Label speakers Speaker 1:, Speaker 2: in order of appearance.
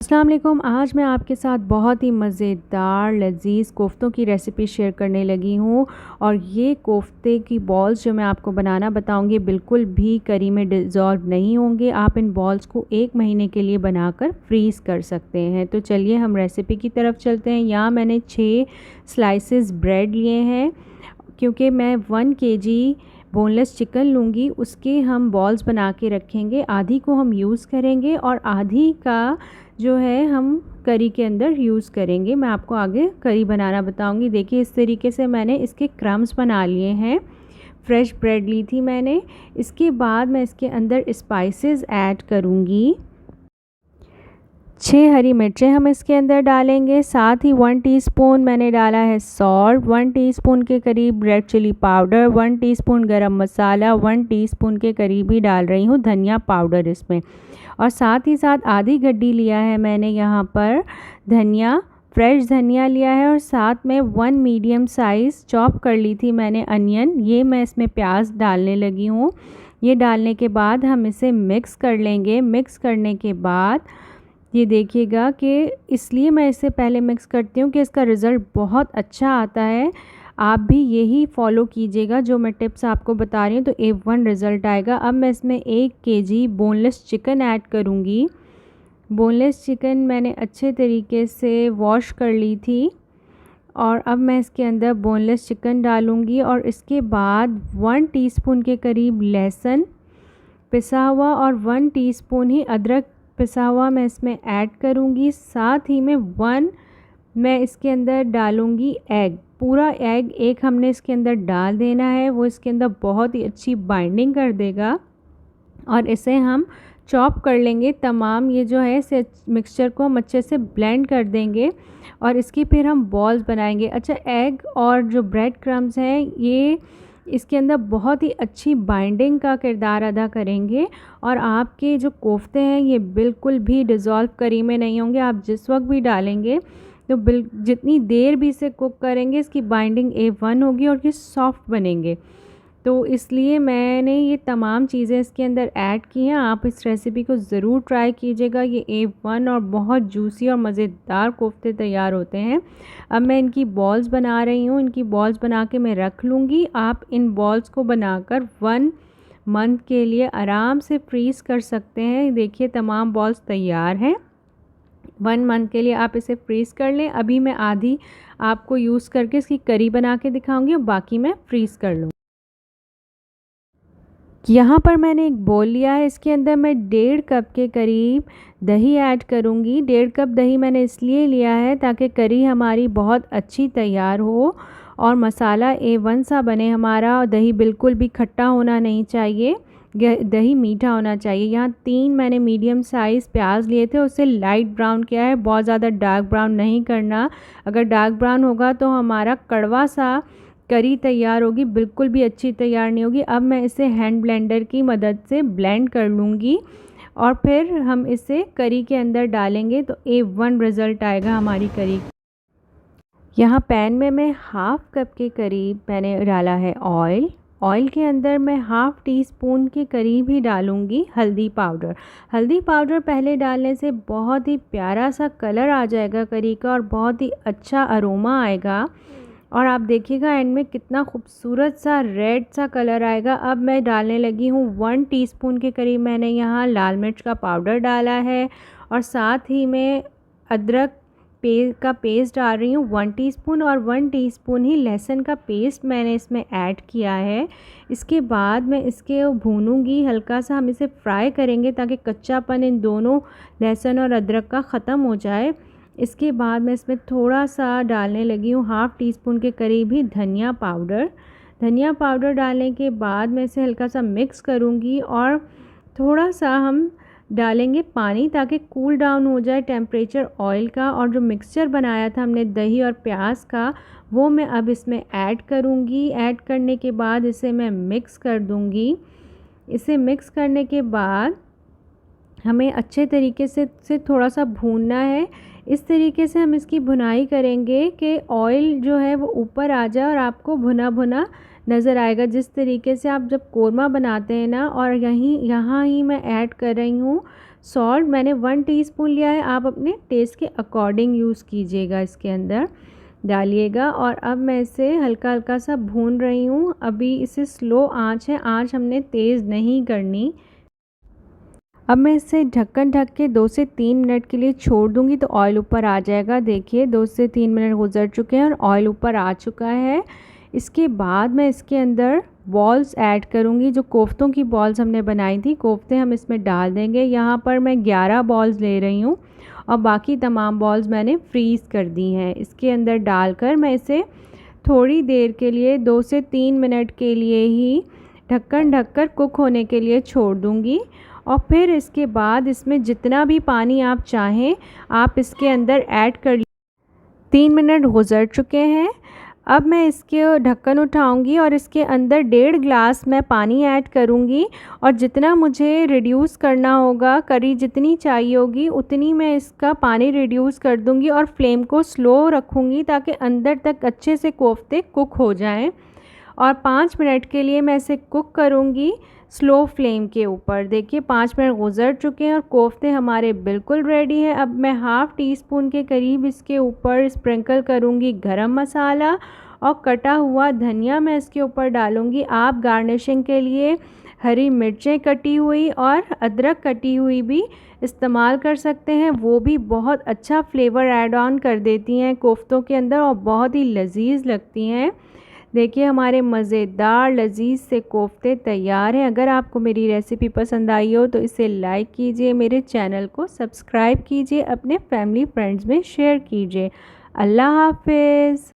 Speaker 1: अस्सलाम वालेकुम। आज मैं आपके साथ बहुत ही मज़ेदार लज़ीज़ कोफ्तों की रेसिपी शेयर करने लगी हूँ। और ये कोफ्ते की बॉल्स जो मैं आपको बनाना बताऊँगी बिल्कुल भी करी में डिज़ॉल्व नहीं होंगे। आप इन बॉल्स को 1 महीने के लिए बनाकर फ्रीज़ कर सकते हैं। तो चलिए हम रेसिपी की तरफ चलते हैं। यहाँ मैंने 6 स्लाइसेस ब्रेड लिए हैं, क्योंकि मैं 1 केजी बोनलेस चिकन लूँगी, उसके हम बॉल्स बना के रखेंगे। आधी को हम यूज़ करेंगे और आधी का जो है हम करी के अंदर यूज़ करेंगे। मैं आपको आगे करी बनाना बताऊंगी। देखिए इस तरीके से मैंने इसके क्रम्स बना लिए हैं। फ्रेश ब्रेड ली थी मैंने। इसके बाद मैं इसके अंदर स्पाइसेस ऐड करूँगी। 6 हरी मिर्चें हम इसके अंदर डालेंगे। साथ ही 1 टीस्पून मैंने डाला है सॉल्ट, 1 टीस्पून के करीब रेड चिली पाउडर, 1 टीस्पून गरम मसाला, 1 टीस्पून के करीब ही डाल रही हूँ धनिया पाउडर इसमें। और साथ ही साथ आधी गड्डी लिया है मैंने यहाँ पर धनिया, फ्रेश धनिया लिया है। और साथ में 1 मीडियम साइज़ चॉप कर ली थी मैंने अनियन, ये मैं इसमें प्याज डालने लगी हूँ। ये डालने के बाद हम इसे मिक्स कर लेंगे। मिक्स करने के बाद ये देखिएगा कि इसलिए मैं इसे पहले मिक्स करती हूँ कि इसका रिज़ल्ट बहुत अच्छा आता है। आप भी यही फॉलो कीजिएगा जो मैं टिप्स आपको बता रही हूँ, तो A1 रिज़ल्ट आएगा। अब मैं इसमें 1 केजी बोनलेस चिकन ऐड करूँगी। बोनलेस चिकन मैंने अच्छे तरीके से वॉश कर ली थी और अब मैं इसके अंदर बोनलेस चिकन डालूँगी। और इसके बाद 1 टीस्पून के करीब लहसुन पिसा हुआ और 1 टीस्पून ही अदरक पिसा हुआ मैं इसमें ऐड करूँगी। साथ ही में मैं इसके अंदर डालूँगी एग। पूरा एग एक हमने इसके अंदर डाल देना है, वो इसके अंदर बहुत ही अच्छी बाइंडिंग कर देगा। और इसे हम चॉप कर लेंगे तमाम, ये जो है इसे मिक्सचर को हम अच्छे से ब्लेंड कर देंगे और इसकी फिर हम बॉल्स बनाएंगे। अच्छा, एग और जो ब्रेड क्रम्स हैं ये इसके अंदर बहुत ही अच्छी बाइंडिंग का किरदार अदा करेंगे और आपके जो कोफ्ते हैं ये बिल्कुल भी डिज़ोल्व करी में नहीं होंगे। आप जिस वक्त भी डालेंगे तो जितनी देर भी इसे कुक करेंगे इसकी बाइंडिंग A1 होगी और ये सॉफ्ट बनेंगे। तो इसलिए मैंने ये तमाम चीज़ें इसके अंदर ऐड की हैं। आप इस रेसिपी को ज़रूर ट्राई कीजिएगा। ये A1 और बहुत जूसी और मज़ेदार कोफ्ते तैयार होते हैं। अब मैं इनकी बॉल्स बना रही हूँ। इनकी बॉल्स बना के मैं रख लूँगी। आप इन बॉल्स को बनाकर 1 मंथ के लिए आराम से फ्रीज़ कर सकते हैं। देखिए तमाम बॉल्स तैयार हैं। 1 मंथ के लिए आप इसे फ्रीज़ कर लें। अभी मैं आधी आपको यूज़ करके इसकी करी बना के दिखाऊँगी और बाकी मैं फ्रीज़ कर लूँगी। यहाँ पर मैंने एक बोल लिया है, इसके अंदर मैं 1.5 कप के करीब दही ऐड करूँगी। 1.5 कप दही मैंने इसलिए लिया है ताकि करी हमारी बहुत अच्छी तैयार हो और मसाला A1 सा बने हमारा। और दही बिल्कुल भी खट्टा होना नहीं चाहिए, दही मीठा होना चाहिए। यहाँ 3 मैंने मीडियम साइज़ प्याज लिए थे, उसे लाइट ब्राउन किया है, बहुत ज़्यादा डार्क ब्राउन नहीं करना। अगर डार्क ब्राउन होगा तो हमारा कड़वा सा करी तैयार होगी, बिल्कुल भी अच्छी तैयार नहीं होगी। अब मैं इसे हैंड ब्लेंडर की मदद से ब्लेंड कर लूँगी और फिर हम इसे करी के अंदर डालेंगे तो A1 रिज़ल्ट आएगा हमारी करी। यहाँ पैन में मैं 1/2 कप के करीब मैंने डाला है ऑयल। ऑयल के अंदर मैं 1/2 टीस्पून के करीब ही डालूँगी हल्दी पाउडर। हल्दी पाउडर पहले डालने से बहुत ही प्यारा सा कलर आ जाएगा करी का और बहुत ही अच्छा अरोमा आएगा और आप देखिएगा एंड में कितना खूबसूरत सा रेड सा कलर आएगा। अब मैं डालने लगी हूँ 1 टीस्पून के करीब मैंने यहाँ लाल मिर्च का पाउडर डाला है और साथ ही मैं अदरक का पेस्ट डाल रही हूँ 1 टीस्पून और 1 टीस्पून ही लहसुन का पेस्ट मैंने इसमें ऐड किया है। इसके बाद मैं इसके भूनूंगी, हल्का सा हम इसे फ्राई करेंगे ताकि कच्चापन इन दोनों लहसुन और अदरक का ख़त्म हो जाए। इसके बाद मैं इसमें थोड़ा सा डालने लगी हूँ 1/2 टीस्पून के करीब ही धनिया पाउडर। धनिया पाउडर डालने के बाद मैं इसे हल्का सा मिक्स करूँगी और थोड़ा सा हम डालेंगे पानी ताकि कूल डाउन हो जाए टेम्परेचर ऑयल का। और जो मिक्सचर बनाया था हमने दही और प्याज का वो मैं अब इसमें ऐड करूँगी। ऐड करने के बाद इसे मैं मिक्स कर दूँगी। इसे मिक्स करने के बाद हमें अच्छे तरीके से थोड़ा सा भूनना है। इस तरीके से हम इसकी भुनाई करेंगे कि ऑयल जो है वो ऊपर आ जाए और आपको भुना भुना नज़र आएगा। जिस तरीके से आप जब कोरमा बनाते हैं ना, और यहाँ ही मैं ऐड कर रही हूँ सॉल्ट मैंने 1 टीस्पून लिया है, आप अपने टेस्ट के अकॉर्डिंग यूज़ कीजिएगा, इसके अंदर डालिएगा। और अब मैं इसे हल्का हल्का सा भून रही हूँ। अभी इसे स्लो आंच है, आंच हमने तेज़ नहीं करनी। अब मैं इसे ढक्कन ढक के 2 से 3 मिनट के लिए छोड़ दूंगी तो ऑयल ऊपर आ जाएगा। देखिए 2 से 3 मिनट गुजर चुके हैं और ऑयल ऊपर आ चुका है। इसके बाद मैं इसके अंदर बॉल्स ऐड करूंगी, जो कोफ्तों की बॉल्स हमने बनाई थी, कोफ्ते हम इसमें डाल देंगे। यहाँ पर मैं 11 बॉल्स ले रही हूँ और बाकी तमाम बॉल्स मैंने फ्रीज़ कर दी हैं। इसके अंदर डालकर मैं इसे थोड़ी देर के लिए 2 से 3 मिनट के लिए ही ढक्कन ढककर कुक होने के लिए छोड़ दूंगी। और फिर इसके बाद इसमें जितना भी पानी आप चाहें आप इसके अंदर ऐड कर। 3 मिनट गुजर चुके हैं। अब मैं इसके ढक्कन उठाऊंगी और इसके अंदर 1.5 ग्लास मैं पानी ऐड करूंगी। और जितना मुझे रिड्यूस करना होगा, करी जितनी चाहिए होगी उतनी मैं इसका पानी रिड्यूस कर दूंगी और फ्लेम को स्लो रखूंगी ताकि अंदर तक अच्छे से कोफ्ते कुक हो जाएं। और 5 मिनट के लिए मैं इसे कुक करूंगी स्लो फ्लेम के ऊपर। देखिए 5 मिनट गुजर चुके हैं और कोफ्ते हमारे बिल्कुल रेडी है। अब मैं हाफ़ टी स्पून के करीब इसके ऊपर स्प्रिंकल करूंगी गरम मसाला और कटा हुआ धनिया मैं इसके ऊपर डालूंगी। आप गार्निशिंग के लिए हरी मिर्चें कटी हुई और अदरक कटी हुई भी इस्तेमाल कर सकते हैं, वो भी बहुत अच्छा फ्लेवर ऐड ऑन कर देती हैं कोफ्तों के अंदर और बहुत ही लजीज लगती हैं। देखिए हमारे मज़ेदार लजीज से कोफ्ते तैयार हैं। अगर आपको मेरी रेसिपी पसंद आई हो तो इसे लाइक कीजिए, मेरे चैनल को सब्सक्राइब कीजिए, अपने फैमिली फ्रेंड्स में शेयर कीजिए। अल्लाह हाफ़िज़।